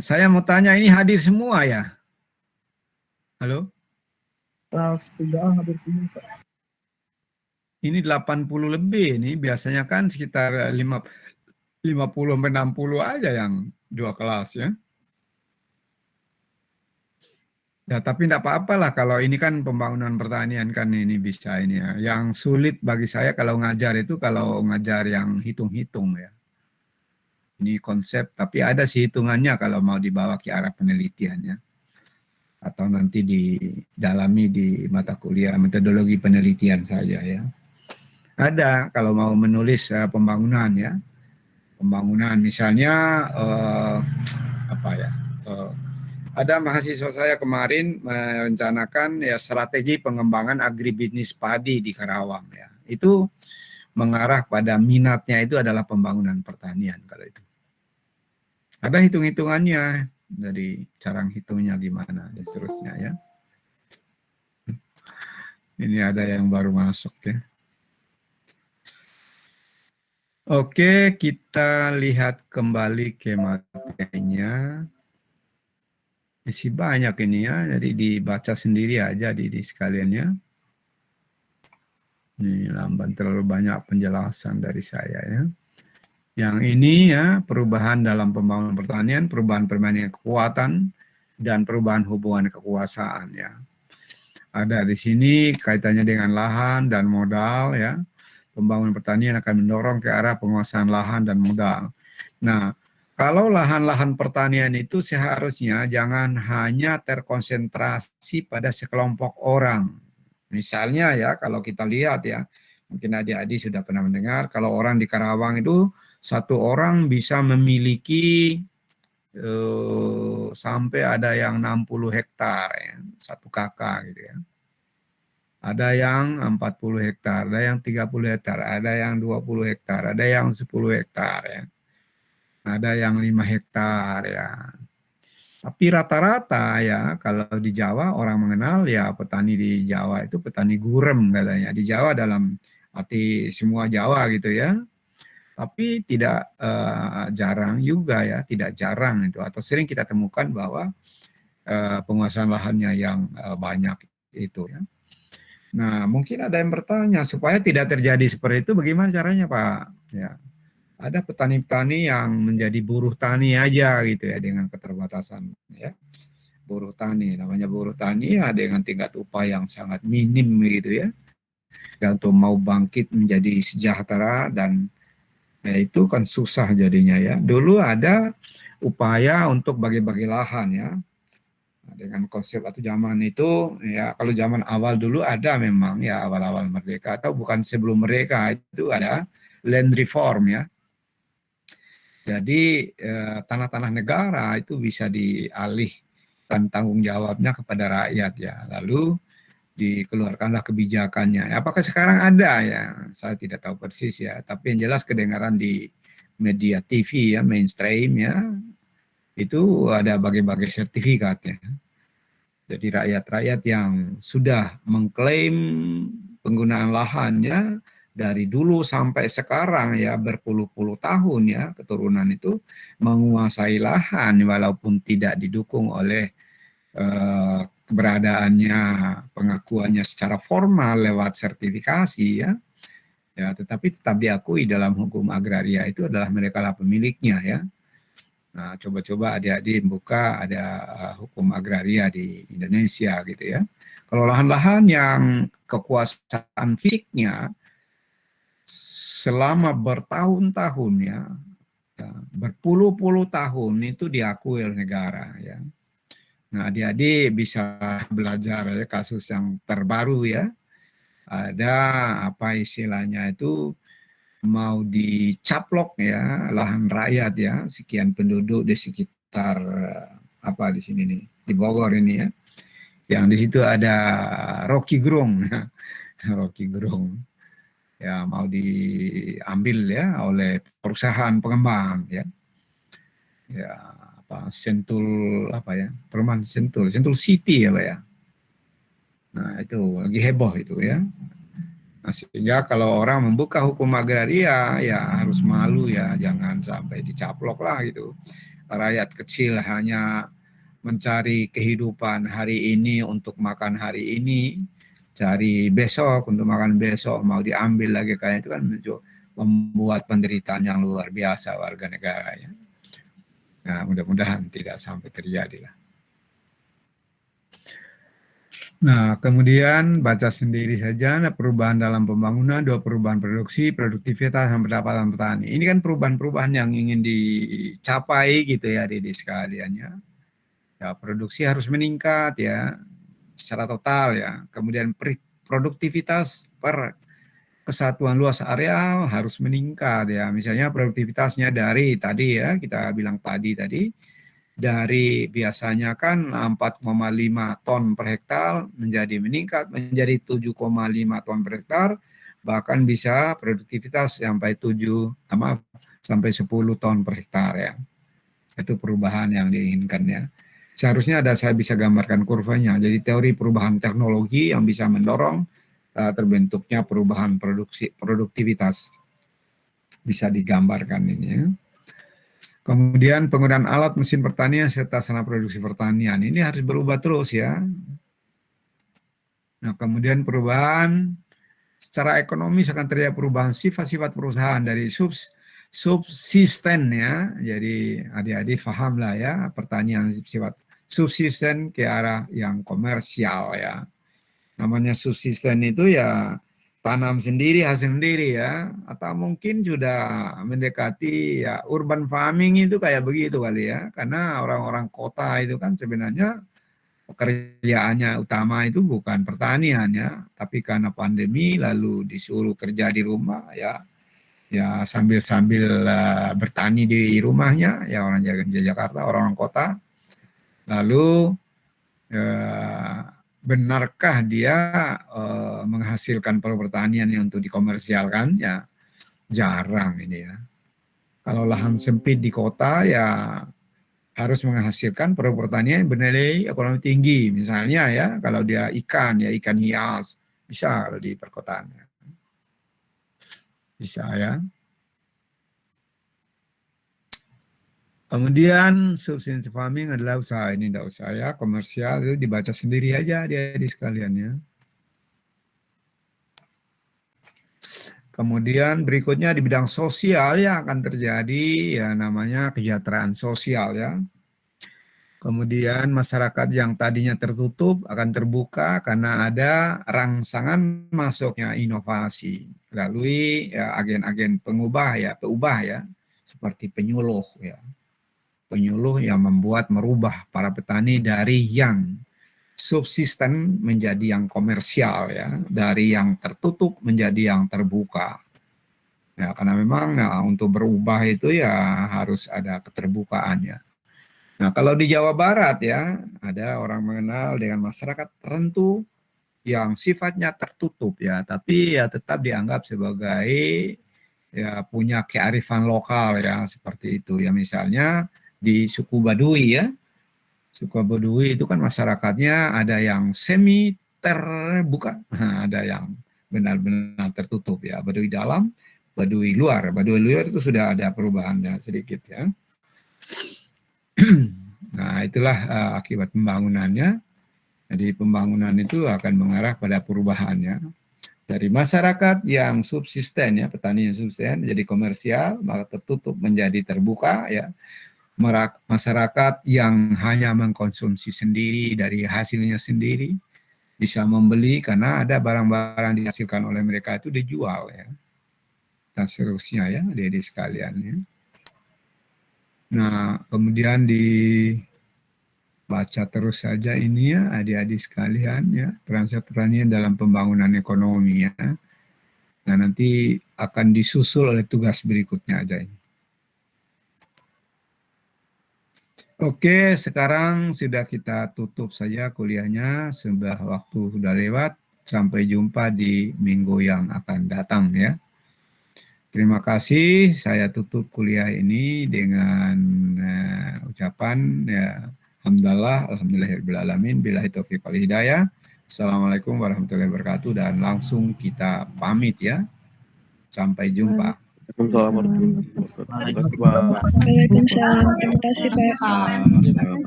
Saya mau tanya, ini hadir semua ya? Halo? Sudah hampir semua, Pak. Ini 80 lebih nih, biasanya kan sekitar 50 sampai 60 aja yang dua kelas ya. Ya, tapi tidak apa-apa lah kalau ini kan pembangunan pertanian kan ini bisa ini ya. Yang sulit bagi saya kalau ngajar itu kalau ngajar yang hitung-hitung ya. Ini konsep, tapi ada sih hitungannya kalau mau dibawa ke arah penelitian ya. Atau nanti didalami di mata kuliah metodologi penelitian saja ya. Ada kalau mau menulis pembangunan ya, pembangunan misalnya apa ya? eh, ada mahasiswa saya kemarin merencanakan ya strategi pengembangan agribisnis padi di Karawang ya. Itu mengarah pada minatnya itu adalah pembangunan pertanian kalau itu. Ada hitung-hitungannya dari cara hitungnya gimana dan seterusnya ya. Ini ada yang baru masuk ya. Oke, kita lihat kembali ke materinya. Masih banyak ini ya, jadi dibaca sendiri aja di sekaliannya. Ini lamban terlalu banyak penjelasan dari saya ya. Yang ini ya, perubahan dalam pembangunan pertanian, perubahan perbandingan kekuatan, dan perubahan hubungan kekuasaan ya. Ada di sini kaitannya dengan lahan dan modal ya. Pembangunan pertanian akan mendorong ke arah penguasaan lahan dan modal. Nah, kalau lahan-lahan pertanian itu seharusnya jangan hanya terkonsentrasi pada sekelompok orang. Misalnya ya, kalau kita lihat ya, mungkin adik-adik sudah pernah mendengar, kalau orang di Karawang itu satu orang bisa memiliki sampai ada yang 60 hektar ya, satu kakak gitu ya. Ada yang 40 hektar, ada yang 30 hektar, ada yang 20 hektar, ada yang 10 hektar ya. Ada yang 5 hektar ya. Tapi rata-rata ya kalau di Jawa orang mengenal ya petani di Jawa itu petani gurem katanya. Di Jawa dalam arti semua Jawa gitu ya. Tapi tidak jarang juga ya, tidak jarang itu atau sering kita temukan bahwa penguasaan lahannya yang banyak itu ya. Nah, mungkin ada yang bertanya supaya tidak terjadi seperti itu bagaimana caranya, Pak? Ya, ada petani-petani yang menjadi buruh tani aja gitu ya dengan keterbatasan ya. Buruh tani, namanya buruh tani ya dengan tingkat upah yang sangat minim gitu ya. Dan untuk mau bangkit menjadi sejahtera dan ya itu kan susah jadinya ya. Dulu ada upaya untuk bagi-bagi lahan ya. Dengan konsep atau zaman itu ya kalau zaman awal dulu ada memang ya awal-awal merdeka atau bukan sebelum merdeka itu ada land reform ya. Jadi tanah-tanah negara itu bisa dialihkan tanggung jawabnya kepada rakyat ya. Lalu dikeluarkanlah kebijakannya. Apakah sekarang ada ya? Saya tidak tahu persis ya. Tapi yang jelas kedengaran di media TV ya mainstream ya itu ada berbagai sertifikatnya. Jadi rakyat-rakyat yang sudah mengklaim penggunaan lahannya dari dulu sampai sekarang ya berpuluh-puluh tahun ya keturunan itu menguasai lahan walaupun tidak didukung oleh keberadaannya pengakuannya secara formal lewat sertifikasi ya. Ya, tetapi tetap diakui dalam hukum agraria itu adalah mereka lah pemiliknya ya. Nah, coba-coba adik-adik buka ada hukum agraria di Indonesia gitu ya. Kalau lahan-lahan yang kekuasaan fisiknya selama bertahun-tahun ya, berpuluh-puluh tahun itu diakui oleh negara ya. Nah, adik-adik bisa belajar ya kasus yang terbaru ya. Ada apa istilahnya itu mau dicaplok ya lahan rakyat ya sekian penduduk di sekitar apa di sini nih di Bogor ini ya yang di situ ada Rocky Gerung Rocky Gerung ya mau diambil ya oleh perusahaan pengembang ya ya apa Sentul apa ya perumahan Sentul City ya Pak ya. Nah itu lagi heboh itu ya. Nah, sehingga kalau orang membuka hukum agraria ya harus malu ya jangan sampai dicaplok lah gitu. rakyat kecil hanya mencari kehidupan hari ini untuk makan hari ini, cari besok untuk makan besok, mau diambil lagi kayak itu kan membuat penderitaan yang luar biasa warga negara ya. Nah, mudah-mudahan tidak sampai terjadi lah. Nah, kemudian baca sendiri saja perubahan dalam pembangunan, dua perubahan produksi, produktivitas, dan pendapatan petani. Ini kan perubahan-perubahan yang ingin dicapai gitu ya di sekalian ya. Ya, produksi harus meningkat ya secara total ya. Kemudian produktivitas per kesatuan luas areal harus meningkat ya. Misalnya produktivitasnya dari tadi ya, kita bilang padi tadi, dari biasanya kan 4,5 ton per hektar meningkat menjadi 7,5 ton per hektar, bahkan bisa produktivitas sampai 10 ton per hektar ya. Itu perubahan yang diinginkan ya. Seharusnya saya bisa gambarkan kurvanya. Jadi teori perubahan teknologi yang bisa mendorong terbentuknya perubahan produktivitas. Bisa digambarkan ini ya. Kemudian penggunaan alat mesin pertanian serta sarana produksi pertanian. Ini harus berubah terus ya. Nah, kemudian perubahan secara ekonomis akan terjadi perubahan sifat-sifat perusahaan dari subsisten ya. Jadi adik-adik paham lah ya, pertanian sifat subsisten ke arah yang komersial ya. Namanya subsisten itu ya tanam sendiri, hasil sendiri ya, atau mungkin sudah mendekati ya urban farming itu kayak begitu kali ya, karena orang-orang kota itu kan sebenarnya pekerjaannya utama itu bukan pertanian ya, tapi karena pandemi lalu disuruh kerja di rumah ya, ya sambil-sambil bertani di rumahnya ya orang Jakarta, orang-orang kota, lalu benarkah dia menghasilkan pertanian yang untuk dikomersialkan? Ya jarang ini ya. Kalau lahan sempit di kota ya harus menghasilkan pertanian bernilai ekonomi tinggi. Misalnya ya kalau dia ikan ya ikan hias bisa kalau di perkotaan. Bisa ya. Kemudian subsistence farming adalah usaha, ini tidak usah ya, komersial itu dibaca sendiri aja dia di sekaliannya. Kemudian berikutnya di bidang sosial yang akan terjadi ya namanya kesejahteraan sosial ya. Kemudian masyarakat yang tadinya tertutup akan terbuka karena ada rangsangan masuknya inovasi melalui ya, agen-agen peubah ya, seperti penyuluh ya. Penyuluh yang merubah para petani dari yang subsisten menjadi yang komersial ya, dari yang tertutup menjadi yang terbuka. Ya, karena memang ya, untuk berubah itu ya harus ada keterbukaannya. Nah, kalau di Jawa Barat ya, ada orang mengenal dengan masyarakat tertentu yang sifatnya tertutup ya, tapi ya tetap dianggap sebagai ya punya kearifan lokal ya, seperti itu ya. Misalnya di suku Baduy ya. Suku Baduy itu kan masyarakatnya ada yang semi terbuka, ada yang benar-benar tertutup ya. Baduy dalam, Baduy luar. Baduy luar itu sudah ada perubahannya sedikit ya. Nah, itulah akibat pembangunannya. Jadi pembangunan itu akan mengarah pada perubahannya. Dari masyarakat yang subsisten ya, petani yang subsisten jadi komersial, maka tertutup menjadi terbuka ya. Masyarakat yang hanya mengkonsumsi sendiri dari hasilnya sendiri bisa membeli karena ada barang-barang dihasilkan oleh mereka itu dijual ya, dan seterusnya ya adik-adik sekalian ya. Nah kemudian dibaca terus saja ini ya adik-adik sekalian ya, peran pertanian dalam pembangunan ekonomi ya. Nah nanti akan disusul oleh tugas berikutnya aja ini. Oke, sekarang sudah kita tutup saja kuliahnya, sudah waktu sudah lewat. Sampai jumpa di minggu yang akan datang ya. Terima kasih, saya tutup kuliah ini dengan ucapan ya, alhamdulillahirrahmanirrahim, billahi taufiq wal hidayah. Assalamualaikum warahmatullahi wabarakatuh, dan langsung kita pamit ya. Sampai jumpa. Waalaikumsalam warahmatullahi wabarakatuh. Terima kasih Pak. Waalaikumsalam. Terima kasih Pak. Sama-sama.